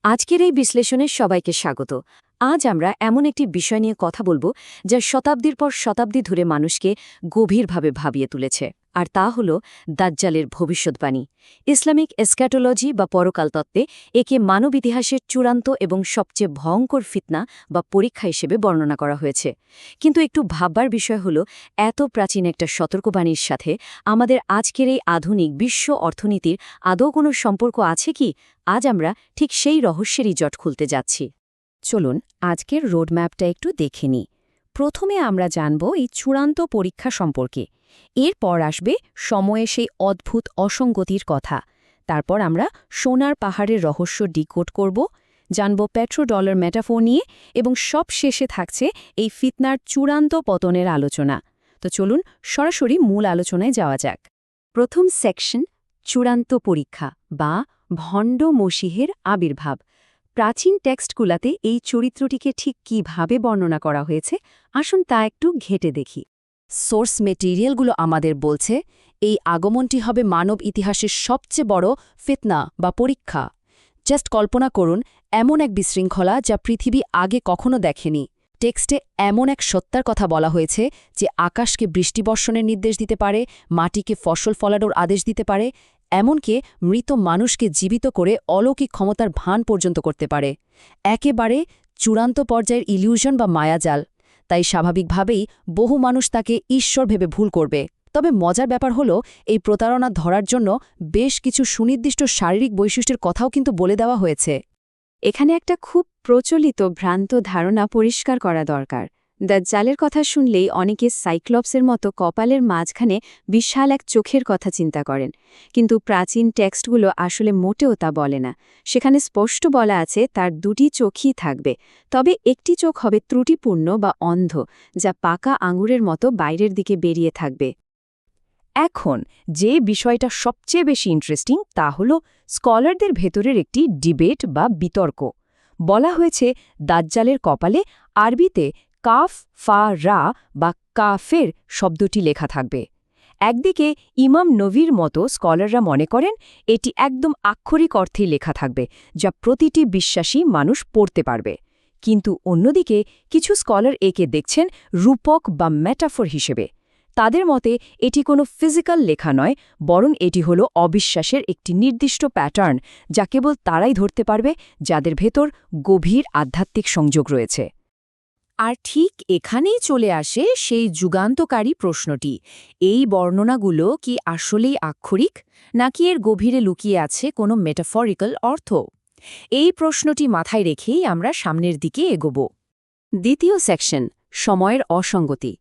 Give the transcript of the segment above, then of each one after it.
আজকের এই বিশ্লেষণে সবাইকে স্বাগত। আজ আমরা এমন একটি বিষয় নিয়ে কথা বলবো যা শতাব্দীর পর শতাব্দী ধরে মানুষকে গভীরভাবে ভাবিয়ে তুলেছে, আর তা হল দাজ্জালের ভবিষ্যৎবাণী। ইসলামিক এসক্যাটোলজি বা পরকাল তত্ত্বে একে মানব ইতিহাসের চূড়ান্ত এবং সবচেয়ে ভয়ঙ্কর ফিতনা বা পরীক্ষা হিসেবে বর্ণনা করা হয়েছে। কিন্তু একটু ভাববার বিষয় হল, এত প্রাচীন একটা সতর্কবাণীর সাথে আমাদের আজকের এই আধুনিক বিশ্ব অর্থনীতির আদৌ কোনো সম্পর্ক আছে কি? আজ আমরা ঠিক সেই রহস্যেরই জট খুলতে যাচ্ছি। চলুন আজকের রোডম্যাপটা একটু দেখে নিই। প্রথমে আমরা জানব এই চূড়ান্ত পরীক্ষা সম্পর্কে। এরপর আসবে সময়ে সেই অদ্ভুত অসঙ্গতির কথা। তারপর আমরা সোনার পাহাড়ের রহস্য ডিকোড করব, জানব পেট্রোডলার মেটাফোর নিয়ে, এবং সব শেষে থাকছে এই ফিতনার চূড়ান্ত পতনের আলোচনা। তো চলুন সরাসরি মূল আলোচনায় যাওয়া যাক। প্রথম সেকশন, চূড়ান্ত পরীক্ষা বা ভণ্ড মসিহের আবির্ভাব। প্রাচীন টেক্সটগুলাতে এই চরিত্রটিকে ঠিক কিভাবে বর্ণনা করা হয়েছে, আসুন তা একটু ঘেঁটে দেখি। সোর্স মেটেরিয়ালগুলো আমাদের বলছে এই আগমনটি হবে মানব ইতিহাসের সবচেয়ে বড় ফিতনা বা পরীক্ষা। জাস্ট কল্পনা করুন, এমন এক বিশৃঙ্খলা যা পৃথিবী আগে কখনো দেখেনি। টেক্সটে এমন এক সত্তার কথা বলা হয়েছে যে আকাশকে বৃষ্টিবর্ষণের নির্দেশ দিতে পারে, মাটিকে ফসল ফলানোর আদেশ দিতে পারে, এমনকি মৃত মানুষকে জীবিত করে অলৌকিক ক্ষমতার ভান পর্যন্ত করতে পারে। একেবারে চূড়ান্ত পর্যায়ের ইলিউশন বা মায়াজাল। তাই স্বাভাবিকভাবেই বহু মানুষ তাকে ঈশ্বর ভেবে ভুল করবে। তবে মজার ব্যাপার হলো, এই প্রতারণা ধরার জন্য বেশ কিছু সুনির্দিষ্ট শারীরিক বৈশিষ্ট্যের কথাও কিন্তু বলে দেওয়া হয়েছে। এখানে একটা খুব প্রচলিত ভ্রান্ত ধারণা পরিষ্কার করা দরকার। দাজ্জালের কথা শুনলেই অনেকে সাইক্লপসের মতো কপালের মাঝখানে বিশাল এক চোখের কথা চিন্তা করেন, কিন্তু প্রাচীন টেক্সটগুলো আসলে মোটেও তা বলে না। সেখানে স্পষ্ট বলা আছে তার দুটি চোখই থাকবে, তবে একটি চোখ হবে ত্রুটিপূর্ণ বা অন্ধ, যা পাকা আঙুরের মতো বাইরের দিকে বেরিয়ে থাকবে। এখন যে বিষয়টা সবচেয়ে বেশি ইন্টারেস্টিং তা হল স্কলারদের ভেতরের একটি ডিবেট বা বিতর্ক। বলা হয়েছে দাজ্জালের কপালে আরবিতে কাফ ফা রা বা কাফের শব্দটি লেখা থাকবে। একদিকে ইমাম নবীর মতো স্কলাররা মনে করেন এটি একদম আক্ষরিক অর্থেই লেখা থাকবে, যা প্রতিটি বিশ্বাসী মানুষ পড়তে পারবে। কিন্তু অন্যদিকে কিছু স্কলার একে দেখছেন রূপক বা মেটাফোর হিসেবে। তাদের মতে এটি কোনো ফিজিক্যাল লেখা নয়, বরং এটি হলো অবিশ্বাসের একটি নির্দিষ্ট প্যাটার্ন, যা কেবল তারাই ধরতে পারবে যাদের ভেতর গভীর আধ্যাত্মিক সংযোগ রয়েছে। আর ঠিক এখানেই চলে আসে সেই যুগান্তকারী প্রশ্নটি, এই বর্ণনাগুলো কি আসলেই আক্ষরিক, নাকি এর গভীরে লুকিয়ে আছে কোনো মেটাফরিক্যাল অর্থ? এই প্রশ্নটি মাথায় রেখেই আমরা সামনের দিকে এগোব। দ্বিতীয় সেকশন, সময়ের অসঙ্গতি।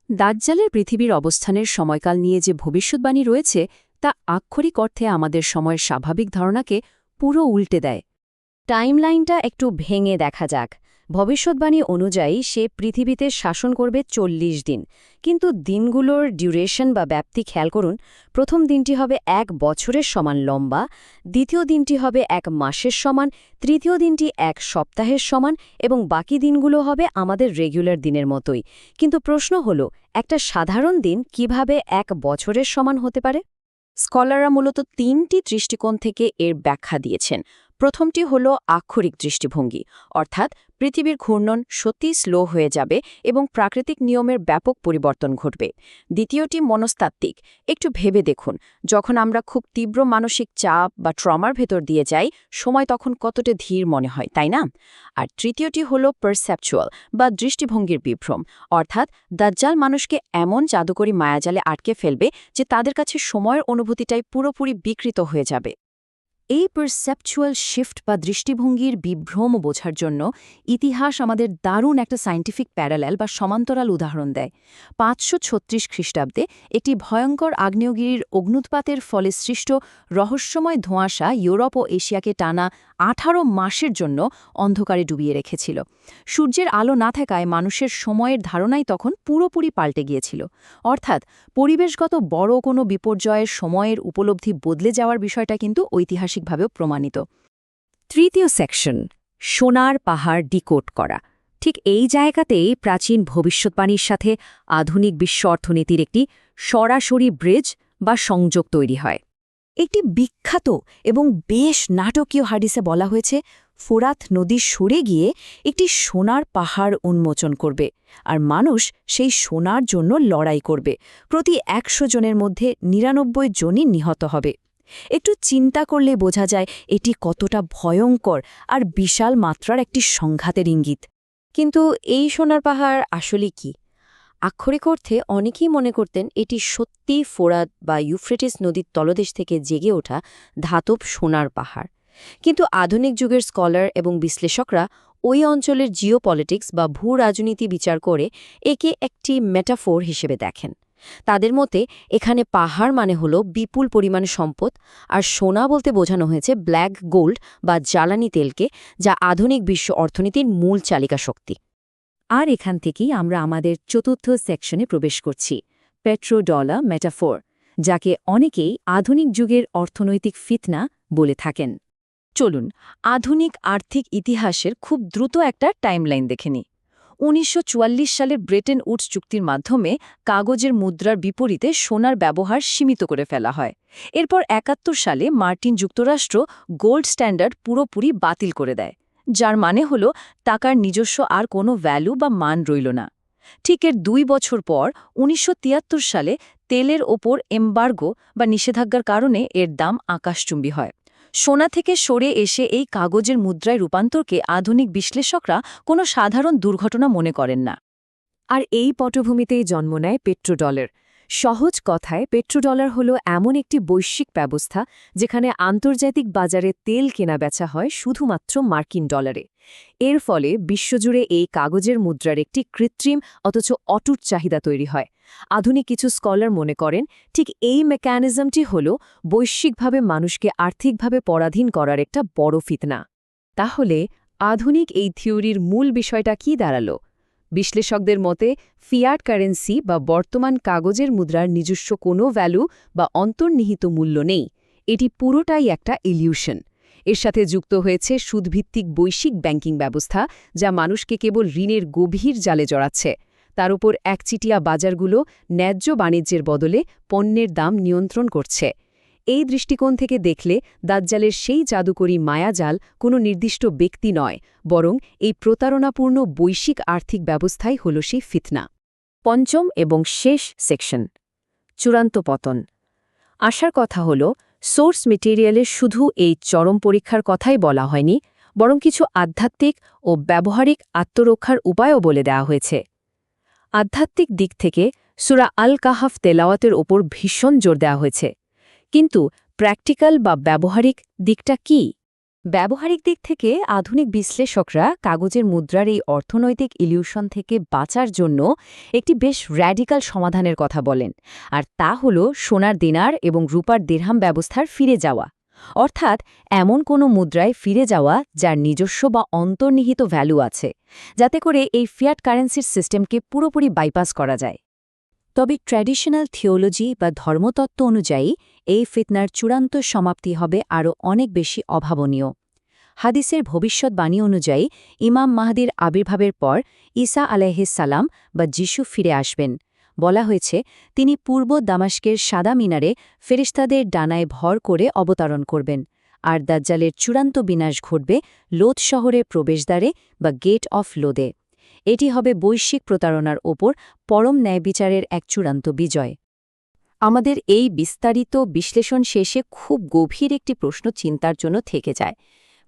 দাজ্জালের পৃথিবীর অবস্থানের সময়কাল নিয়ে যে ভবিষ্যৎবাণী রয়েছে তা আক্ষরিক অর্থে আমাদের সময়ের স্বাভাবিক ধারণাকে পুরো উল্টে দেয়। টাইমলাইনটা একটু ভেঙে দেখা যাক। ভবিষ্যৎবাণী অনুযায়ী সে পৃথিবীতে শাসন করবে ৪০ দিন, কিন্তু দিনগুলোর ডিউরেশন বা ব্যাপ্তি খেয়াল করুন। প্রথম দিনটি হবে ১ বছরের সমান লম্বা, দ্বিতীয় দিনটি হবে ১ মাসের সমান, তৃতীয় দিনটি ১ সপ্তাহের সমান, এবং বাকি দিনগুলো হবে আমাদের রেগুলার দিনের মতোই। কিন্তু প্রশ্ন হলো, একটা সাধারণ দিন কিভাবে ১ বছরের সমান হতে পারে? স্কলাররা মূলত ৩টি দৃষ্টিকোণ থেকে এর ব্যাখ্যা দিয়েছেন। প্রথমটি হল আক্ষরিক দৃষ্টিভঙ্গি, অর্থাৎ পৃথিবীর ঘূর্ণন সত্যিই স্লো হয়ে যাবে এবং প্রাকৃতিক নিয়মের ব্যাপক পরিবর্তন ঘটবে। দ্বিতীয়টি মনস্তাত্ত্বিক, একটু ভেবে দেখুন, যখন আমরা খুব তীব্র মানসিক চাপ বা ট্রমার ভেতর দিয়ে যাই, সময় তখন কতটা ধীর মনে হয়, তাই না? আর তৃতীয়টি হল পারসেপচুয়াল বা দৃষ্টিভঙ্গির বিভ্রম, অর্থাৎ দাজ্জাল মানুষকে এমন জাদুকরী মায়াজালে আটকে ফেলবে যে তাদের কাছে সময়ের অনুভূতিটাই পুরোপুরি বিকৃত হয়ে যাবে। এই পারসেপচুয়াল শিফট বা দৃষ্টিভঙ্গির বিভ্রম বোঝার জন্য ইতিহাস আমাদের দারুণ একটা সায়েন্টিফিক প্যারালেল বা সমান্তরাল উদাহরণ দেয়। ৫৩৬ খ্রিস্টাব্দে একটি ভয়ঙ্কর আগ্নেয়গিরির অগ্নুৎপাতের ফলে সৃষ্ট রহস্যময় ধোঁয়াশা ইউরোপ ও এশিয়াকে টানা ১৮ মাসের জন্য অন্ধকারে ডুবিয়ে রেখেছিল। সূর্যের আলো না থাকায় মানুষের সময়ের ধারণাই তখন পুরোপুরি পাল্টে গিয়েছিল। অর্থাৎ পরিবেশগত বড় কোনো বিপর্যয়ের সময়ের উপলব্ধি বদলে যাওয়ার বিষয়টা কিন্তু ঐতিহাসিকভাবেও প্রমাণিত। তৃতীয় সেকশন, সোনার পাহাড় ডিকোড করা। ঠিক এই জায়গাতেই প্রাচীন ভবিষ্যৎবাণীর সাথে আধুনিক বিশ্ব অর্থনীতির একটি সরাসরি ব্রিজ বা সংযোগ তৈরি হয়। একটি বিখ্যাত এবং বেশ নাটকীয় হাদিসে বলা হয়েছে, ফোরাত নদী সরে গিয়ে একটি সোনার পাহাড় উন্মোচন করবে আর মানুষ সেই সোনার জন্য লড়াই করবে। প্রতি ১০০ জনের মধ্যে ৯৯ জনই নিহত হবে। একটু চিন্তা করলে বোঝা যায় এটি কতটা ভয়ঙ্কর আর বিশাল মাত্রার একটি সংঘাতের ইঙ্গিত। কিন্তু এই সোনার পাহাড় আসলে কি? আক্ষরিক অর্থে অনেকেই মনে করতেন এটি সত্যিই ফোরাত বা ইউফ্রেটিস নদীর তলদেশ থেকে জেগে ওঠা ধাতব সোনার পাহাড়। কিন্তু আধুনিক যুগের স্কলার এবং বিশ্লেষকরা ওই অঞ্চলের জিওপলিটিক্স বা ভূ রাজনীতি বিচার করে একে একটি মেটাফোর হিসেবে দেখেন। তাদের মতে এখানে পাহাড় মানে হল বিপুল পরিমাণ সম্পদ, আর সোনা বলতে বোঝানো হয়েছে ব্ল্যাক গোল্ড বা জ্বালানি তেলকে, যা আধুনিক বিশ্ব অর্থনীতির মূল চালিকা শক্তি। আর এখান থেকেই আমরা আমাদের চতুর্থ সেকশনে প্রবেশ করছি, পেট্রোডলার মেটাফোর, যাকে অনেকেই আধুনিক যুগের অর্থনৈতিক ফিতনা বলে থাকেন। চলুন আধুনিক আর্থিক ইতিহাসের খুব দ্রুত একটা টাইমলাইন দেখে নিই। ১৯৪৪ সালের ব্রেটেন উডস চুক্তির মাধ্যমে কাগজের মুদ্রার বিপরীতে সোনার ব্যবহার সীমিত করে ফেলা হয়। এরপর ৭১ সালে মার্কিন যুক্তরাষ্ট্র গোল্ড স্ট্যান্ডার্ড পুরোপুরি বাতিল করে দেয়, যার মানে হল টাকার নিজস্ব আর কোনো ভ্যালু বা মান রইল না। ঠিক এর ২ বছর পর ১৯৭৩ সালে তেলের ওপর এমবার্গো বা নিষেধাজ্ঞার কারণে এর দাম আকাশচুম্বী হয়। সোনা থেকে সরে এসে এই কাগজের মুদ্রায় রূপান্তরকে আধুনিক বিশ্লেষকরা কোনো সাধারণ দুর্ঘটনা মনে করেন না। আর এই পটভূমিতেই জন্ম নেয় পেট্রোডলার। সহজ কথায় পেট্রোডলার হল এমন একটি বৈশ্বিক ব্যবস্থা যেখানে আন্তর্জাতিক বাজারে তেল কেনাবেচা হয় শুধুমাত্র মার্কিন ডলারে। এর ফলে বিশ্বজুড়ে এই কাগজের মুদ্রার একটি কৃত্রিম অথচ অটুট চাহিদা তৈরি হয়। আধুনিক কিছু স্কলার মনে করেন ঠিক এই মেকানিজমটি হল বৈশ্বিকভাবে মানুষকে আর্থিকভাবে পরাধীন করার একটা বড় ফিতনা। তাহলে আধুনিক এই থিওরির মূল বিষয়টা কি দাঁড়ালো? বিশ্লেষকদের মতে ফিয়াট কারেন্সি বা বর্তমান কাগজের মুদ্রার নিজস্ব কোনো ভ্যালু বা অন্তর্নিহিত মূল্য নেই। এটি পুরোটাই একটা ইলিউশন। এর সাথে যুক্ত হয়েছে সুদভিত্তিক বৈশ্বিক ব্যাংকিং ব্যবস্থা, যা মানুষকে কেবল ঋণের গভীর জালে জড়াচ্ছে। তার উপর একচিটিয়া বাজারগুলো ন্যায্য বাণিজ্যের বদলে পণ্যের দাম নিয়ন্ত্রণ করছে। এই দৃষ্টিকোণ থেকে দেখলে দাজ্জালের সেই জাদুকরী মায়াজাল কোনো নির্দিষ্ট ব্যক্তি নয়, বরং এই প্রতারণাপূর্ণ বৈশ্বিক আর্থিক ব্যবস্থাই হল সেই ফিতনা। পঞ্চম এবং শেষ সেকশন, চূড়ান্ত পতন। আসার কথা হল সোর্স মেটেরিয়ালে শুধু এই চরম পরীক্ষার কথাই বলা হয়নি, বরং কিছু আধ্যাত্মিক ও ব্যবহারিক আত্মরক্ষার উপায়ও বলে দেওয়া হয়েছে। আধ্যাত্মিক দিক থেকে সূরা আল কাহাফ তেলাওয়াতের ওপর ভীষণ জোর দেওয়া হয়েছে। কিন্তু প্র্যাকটিক্যাল বা ব্যবহারিক দিকটা কি? ব্যবহারিক দিক থেকে আধুনিক বিশ্লেষকরা কাগজের মুদ্রার এই অর্থনৈতিক ইলিউশন থেকে বাঁচার জন্য একটি বেশ র্যাডিক্যাল সমাধানের কথা বলেন, আর তা হল সোনার দিনার এবং রূপার দিরহাম ব্যবস্থার ফিরে যাওয়া। অর্থাৎ এমন কোনো মুদ্রায় ফিরে যাওয়া যার নিজস্ব বা অন্তর্নিহিত ভ্যালু আছে, যাতে করে এই ফিয়াট কারেন্সির সিস্টেমকে পুরোপুরি বাইপাস করা যায়। তবে ট্র্যাডিশনাল থিওলজি বা ধর্মতত্ত্ব অনুযায়ী এই ফিতনার চূড়ান্ত সমাপ্তি হবে আরও অনেক বেশি অভাবনীয়। হাদিসের ভবিষ্যৎবাণী অনুযায়ী ইমাম মাহদির আবির্ভাবের পর ঈসা আলাইহিস সালাম বা যিশু ফিরে আসবেন। বলা হয়েছে তিনি পূর্ব দামাস্কের সাদা মিনারে ফেরেশতাদের ডানায় ভর করে অবতরণ করবেন, আর দাজ্জালের চূড়ান্ত বিনাশ ঘটবে লোদ শহরের প্রবেশদ্বারে বা গেট অফ লোদে। এটি হবে বৈশ্বিক প্রতারণার ওপর পরম ন্যায়বিচারের এক চূড়ান্ত বিজয়। আমাদের এই বিস্তারিত বিশ্লেষণ শেষে খুব গভীর একটি প্রশ্ন চিন্তার জন্য থেকে যায়।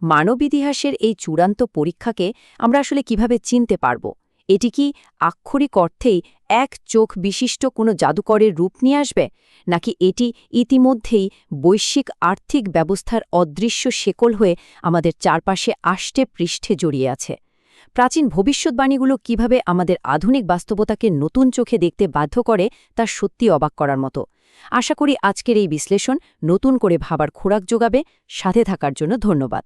মানব ইতিহাসের এই চূড়ান্ত পরীক্ষাকে আমরা আসলে কিভাবে চিনতে পারব? এটি কি আক্ষরিক অর্থেই এক চোখ বিশিষ্ট কোনো জাদুকরের রূপ নিয়ে আসবে, নাকি এটি ইতিমধ্যেই বৈশ্বিক আর্থিক ব্যবস্থার অদৃশ্য শেকল হয়ে আমাদের চারপাশে আষ্টে পৃষ্ঠে জড়িয়ে আছে? প্রাচীন ভবিষ্যৎবাণীগুলো কিভাবে আমাদের আধুনিক বাস্তবতাকে নতুন চোখে দেখতে বাধ্য করে তা সত্যি অবাক করার মতো। আশা করি আজকের এই বিশ্লেষণ নতুন করে ভাবার খোরাক যোগাবে। সাথে থাকার জন্য ধন্যবাদ।